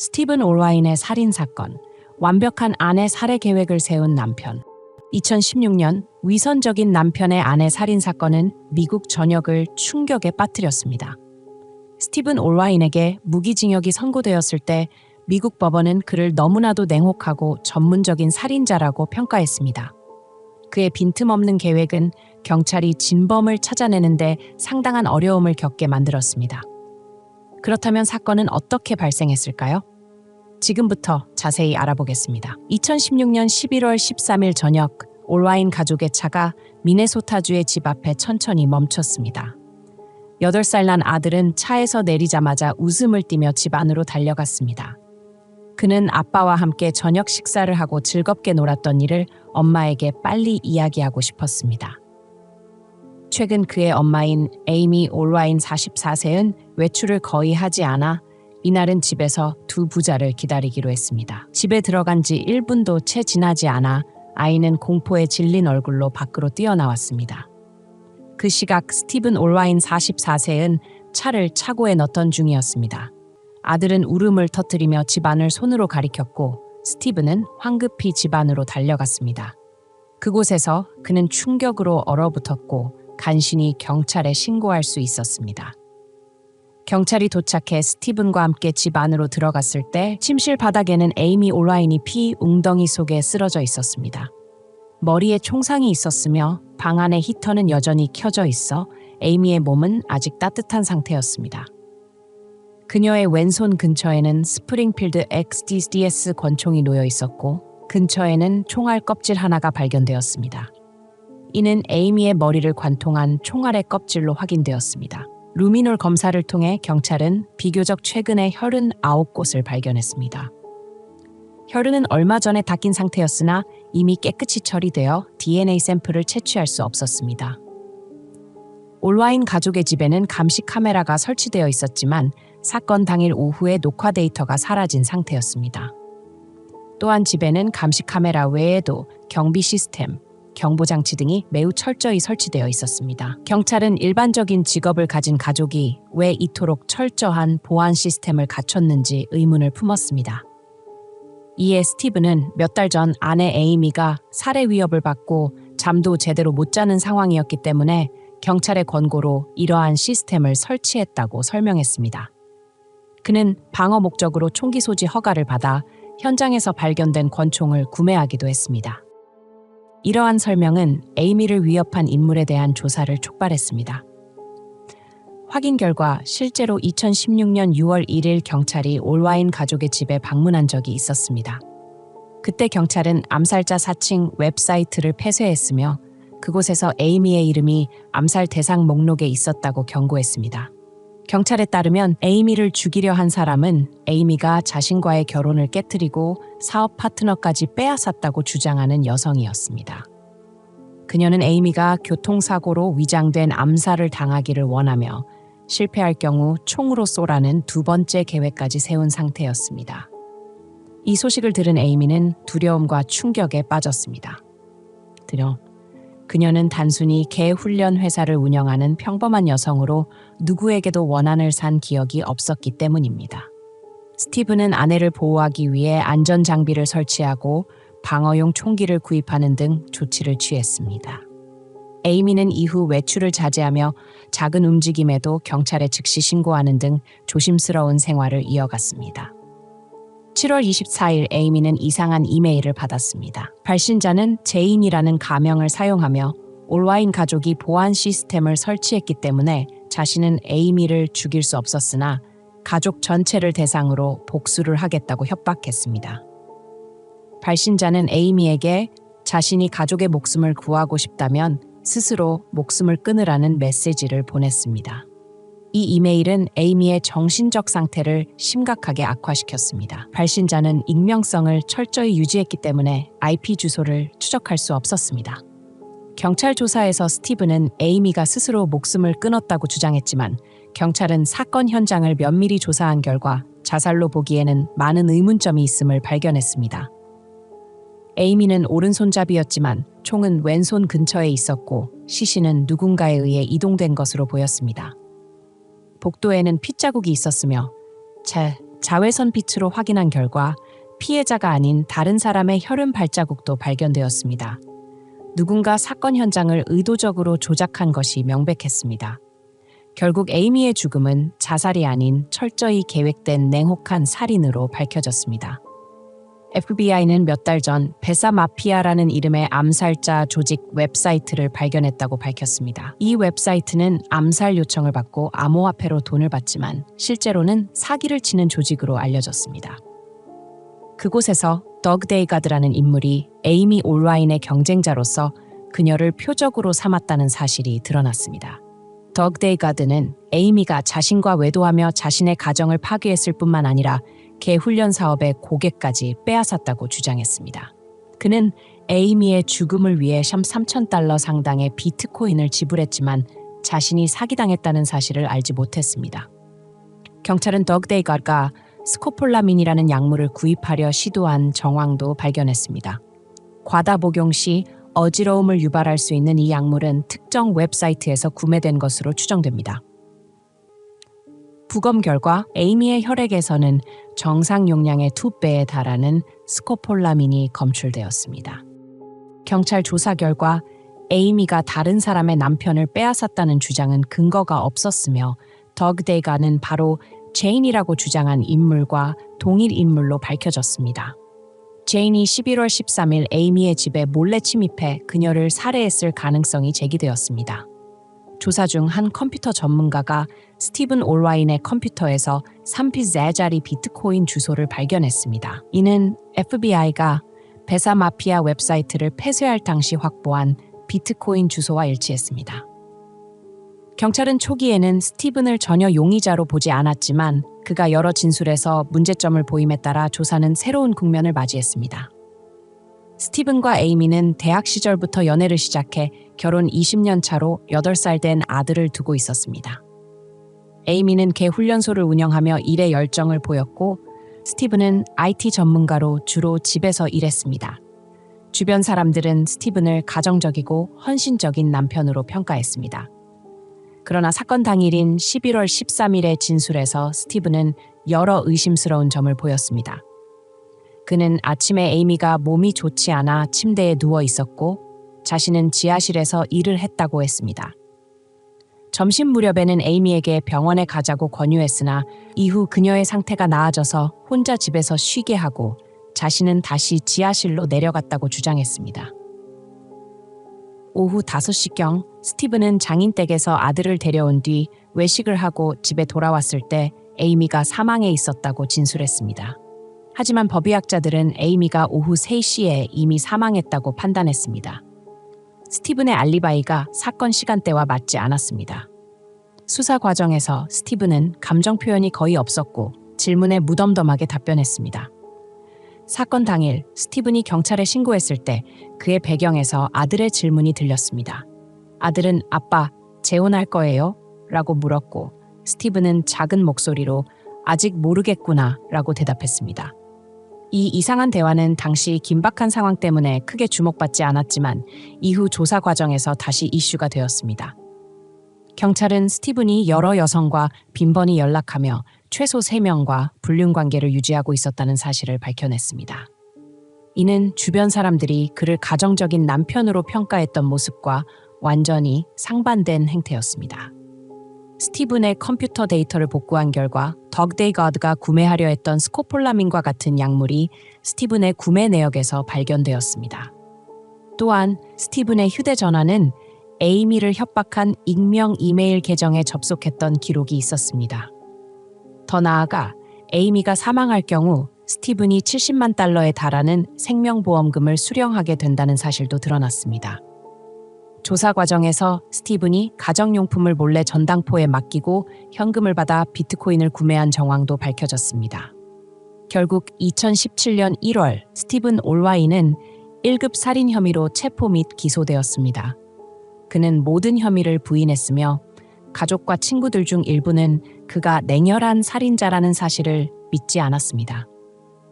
스티븐 올와인의 살인사건, 완벽한 아내 살해 계획을 세운 남편. 2016년 위선적인 남편의 아내 살인사건은 미국 전역을 충격에 빠뜨렸습니다. 스티븐 올와인에게 무기징역이 선고되었을 때 미국 법원은 그를 너무나도 냉혹하고 전문적인 살인자라고 평가했습니다. 그의 빈틈없는 계획은 경찰이 진범을 찾아내는데 상당한 어려움을 겪게 만들었습니다. 그렇다면 사건은 어떻게 발생했을까요? 지금부터 자세히 알아보겠습니다. 2016년 11월 13일 저녁, 올와인 가족의 차가 미네소타주의 집 앞에 천천히 멈췄습니다. 8살 난 아들은 차에서 내리자마자 웃음을 띠며 집 안으로 달려갔습니다. 그는 아빠와 함께 저녁 식사를 하고 즐겁게 놀았던 일을 엄마에게 빨리 이야기하고 싶었습니다. 최근 그의 엄마인 에이미 올와인 44세는 외출을 거의 하지 않아 이날은 집에서 두 부자를 기다리기로 했습니다. 집에 들어간 지 1분도 채 지나지 않아 아이는 공포에 질린 얼굴로 밖으로 뛰어나왔습니다. 그 시각 스티븐 올와인 44세는 차를 차고에 넣던 중이었습니다. 아들은 울음을 터뜨리며 집안을 손으로 가리켰고 스티븐은 황급히 집 안으로 달려갔습니다. 그곳에서 그는 충격으로 얼어붙었고 간신히 경찰에 신고할 수 있었습니다. 경찰이 도착해 스티븐과 함께 집 안으로 들어갔을 때 침실 바닥에는 에이미 올와인이 피 웅덩이 속에 쓰러져 있었습니다. 머리에 총상이 있었으며 방 안의 히터는 여전히 켜져 있어 에이미의 몸은 아직 따뜻한 상태였습니다. 그녀의 왼손 근처에는 스프링필드 XDS 권총이 놓여 있었고 근처에는 총알 껍질 하나가 발견되었습니다. 이는 에이미의 머리를 관통한 총알의 껍질로 확인되었습니다. 루미놀 검사를 통해 경찰은 비교적 최근에 혈흔 9곳을 발견했습니다. 혈흔은 얼마 전에 닦인 상태였으나 이미 깨끗이 처리되어 DNA 샘플을 채취할 수 없었습니다. 올와인 가족의 집에는 감시 카메라가 설치되어 있었지만 사건 당일 오후에 녹화 데이터가 사라진 상태였습니다. 또한 집에는 감시 카메라 외에도 경비 시스템, 경보장치 등이 매우 철저히 설치되어 있었습니다. 경찰은 일반적인 직업을 가진 가족이 왜 이토록 철저한 보안 시스템을 갖췄는지 의문을 품었습니다. 이에 스티븐은 몇 달 전 아내 에이미가 살해 위협을 받고 잠도 제대로 못 자는 상황이었기 때문에 경찰의 권고로 이러한 시스템을 설치했다고 설명했습니다. 그는 방어 목적으로 총기 소지 허가를 받아 현장에서 발견된 권총을 구매하기도 했습니다. 이러한 설명은 에이미를 위협한 인물에 대한 조사를 촉발했습니다. 확인 결과 실제로 2016년 6월 1일 경찰이 올와인 가족의 집에 방문한 적이 있었습니다. 그때 경찰은 암살자 사칭 웹사이트를 폐쇄했으며 그곳에서 에이미의 이름이 암살 대상 목록에 있었다고 경고했습니다. 경찰에 따르면 에이미를 죽이려 한 사람은 에이미가 자신과의 결혼을 깨트리고 사업 파트너까지 빼앗았다고 주장하는 여성이었습니다. 그녀는 에이미가 교통사고로 위장된 암살을 당하기를 원하며 실패할 경우 총으로 쏘라는 두 번째 계획까지 세운 상태였습니다. 이 소식을 들은 에이미는 두려움과 충격에 빠졌습니다. 그녀는 단순히 개 훈련 회사를 운영하는 평범한 여성으로 누구에게도 원한을 산 기억이 없었기 때문입니다. 스티븐은 아내를 보호하기 위해 안전장비를 설치하고 방어용 총기를 구입하는 등 조치를 취했습니다. 에이미는 이후 외출을 자제하며 작은 움직임에도 경찰에 즉시 신고하는 등 조심스러운 생활을 이어갔습니다. 7월 24일 에이미는 이상한 이메일을 받았습니다. 발신자는 제인이라는 가명을 사용하며 올와인 가족이 보안 시스템을 설치했기 때문에 자신은 에이미를 죽일 수 없었으나 가족 전체를 대상으로 복수를 하겠다고 협박했습니다. 발신자는 에이미에게 자신이 가족의 목숨을 구하고 싶다면 스스로 목숨을 끊으라는 메시지를 보냈습니다. 이 이메일은 에이미의 정신적 상태를 심각하게 악화시켰습니다. 발신자는 익명성을 철저히 유지했기 때문에 IP 주소를 추적할 수 없었습니다. 경찰 조사에서 스티븐은 에이미가 스스로 목숨을 끊었다고 주장했지만 경찰은 사건 현장을 면밀히 조사한 결과 자살로 보기에는 많은 의문점이 있음을 발견했습니다. 에이미는 오른손잡이였지만 총은 왼손 근처에 있었고 시신은 누군가에 의해 이동된 것으로 보였습니다. 복도에는 핏자국이 있었으며 자외선 빛으로 확인한 결과 피해자가 아닌 다른 사람의 혈흔 발자국도 발견되었습니다. 누군가 사건 현장을 의도적으로 조작한 것이 명백했습니다. 결국 에이미의 죽음은 자살이 아닌 철저히 계획된 냉혹한 살인으로 밝혀졌습니다. FBI는 몇 달 전 베사 마피아라는 이름의 암살자 조직 웹사이트를 발견했다고 밝혔습니다. 이 웹사이트는 암살 요청을 받고 암호화폐로 돈을 받지만 실제로는 사기를 치는 조직으로 알려졌습니다. 그곳에서 더그 데이가드라는 인물이 에이미 올라인의 경쟁자로서 그녀를 표적으로 삼았다는 사실이 드러났습니다. 더그 데이가드는 에이미가 자신과 외도하며 자신의 가정을 파괴했을 뿐만 아니라 개 훈련 사업의 고객까지 빼앗았다고 주장했습니다. 그는 에이미의 죽음을 위해 $3,000 상당의 비트코인을 지불했지만 자신이 사기당했다는 사실을 알지 못했습니다. 경찰은 더그 데이가드가 스코폴라민이라는 약물을 구입하려 시도한 정황도 발견했습니다. 과다 복용 시 어지러움을 유발할 수 있는 이 약물은 특정 웹사이트에서 구매된 것으로 추정됩니다. 부검 결과 에이미의 혈액에서는 정상 용량의 2배에 달하는 스코폴라민이 검출되었습니다. 경찰 조사 결과 에이미가 다른 사람의 남편을 빼앗았다는 주장은 근거가 없었으며 더그 데이가드는 바로 제인이라고 주장한 인물과 동일 인물로 밝혀졌습니다. 제인이 11월 13일 에이미의 집에 몰래 침입해 그녀를 살해했을 가능성이 제기되었습니다. 조사 중 한 컴퓨터 전문가가 스티븐 올라인의 컴퓨터에서 3피자짜리 비트코인 주소를 발견했습니다. 이는 FBI가 베사 마피아 웹사이트를 폐쇄할 당시 확보한 비트코인 주소와 일치했습니다. 경찰은 초기에는 스티븐을 전혀 용의자로 보지 않았지만 그가 여러 진술에서 문제점을 보임에 따라 조사는 새로운 국면을 맞이했습니다. 스티븐과 에이미는 대학 시절부터 연애를 시작해 결혼 20년 차로 8살 된 아들을 두고 있었습니다. 에이미는 개 훈련소를 운영하며 일에 열정을 보였고 스티븐은 IT 전문가로 주로 집에서 일했습니다. 주변 사람들은 스티븐을 가정적이고 헌신적인 남편으로 평가했습니다. 그러나 사건 당일인 11월 13일의 진술에서 스티븐은 여러 의심스러운 점을 보였습니다. 그는 아침에 에이미가 몸이 좋지 않아 침대에 누워 있었고 자신은 지하실에서 일을 했다고 했습니다. 점심 무렵에는 에이미에게 병원에 가자고 권유했으나 이후 그녀의 상태가 나아져서 혼자 집에서 쉬게 하고 자신은 다시 지하실로 내려갔다고 주장했습니다. 오후 5시경 스티븐은 장인댁에서 아들을 데려온 뒤 외식을 하고 집에 돌아왔을 때 에이미가 사망해 있었다고 진술했습니다. 하지만 법의학자들은 에이미가 오후 3시에 이미 사망했다고 판단했습니다. 스티븐의 알리바이가 사건 시간대와 맞지 않았습니다. 수사 과정에서 스티븐은 감정 표현이 거의 없었고 질문에 무덤덤하게 답변했습니다. 사건 당일 스티븐이 경찰에 신고했을 때 그의 배경에서 아들의 질문이 들렸습니다. 아들은 "아빠, 재혼할 거예요?" 라고 물었고 스티븐은 작은 목소리로 "아직 모르겠구나" 라고 대답했습니다. 이 이상한 대화는 당시 긴박한 상황 때문에 크게 주목받지 않았지만 이후 조사 과정에서 다시 이슈가 되었습니다. 경찰은 스티븐이 여러 여성과 빈번히 연락하며 최소 3명과 불륜관계를 유지하고 있었다는 사실을 밝혀냈습니다. 이는 주변 사람들이 그를 가정적인 남편으로 평가했던 모습과 완전히 상반된 행태였습니다. 스티븐의 컴퓨터 데이터를 복구한 결과 더그 데이가드가 구매하려 했던 스코폴라민과 같은 약물이 스티븐의 구매 내역에서 발견되었습니다. 또한 스티븐의 휴대전화는 에이미를 협박한 익명 이메일 계정에 접속했던 기록이 있었습니다. 더 나아가 에이미가 사망할 경우 스티븐이 $700만 달하는 생명보험금을 수령하게 된다는 사실도 드러났습니다. 조사 과정에서 스티븐이 가정용품을 몰래 전당포에 맡기고 현금을 받아 비트코인을 구매한 정황도 밝혀졌습니다. 결국 2017년 1월 스티븐 올라인은 1급 살인 혐의로 체포 및 기소되었습니다. 그는 모든 혐의를 부인했으며 가족과 친구들 중 일부는 그가 냉혈한 살인자라는 사실을 믿지 않았습니다.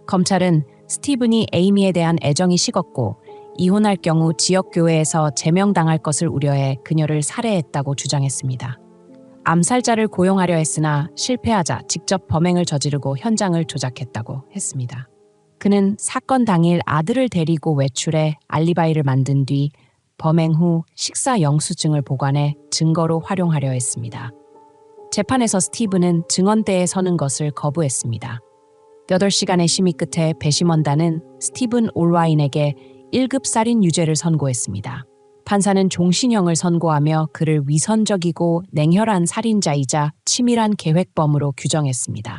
검찰은 스티븐이 에이미에 대한 애정이 식었고 이혼할 경우 지역교회에서 제명당할 것을 우려해 그녀를 살해했다고 주장했습니다. 암살자를 고용하려 했으나 실패하자 직접 범행을 저지르고 현장을 조작했다고 했습니다. 그는 사건 당일 아들을 데리고 외출해 알리바이를 만든 뒤 범행 후 식사 영수증을 보관해 증거로 활용하려 했습니다. 재판에서 스티브는 증언대에 서는 것을 거부했습니다. 8시간의 심의 끝에 배심원단은 스티븐 올와인에게 1급 살인 유죄를 선고했습니다. 판사는 종신형을 선고하며 그를 위선적이고 냉혈한 살인자이자 치밀한 계획범으로 규정했습니다.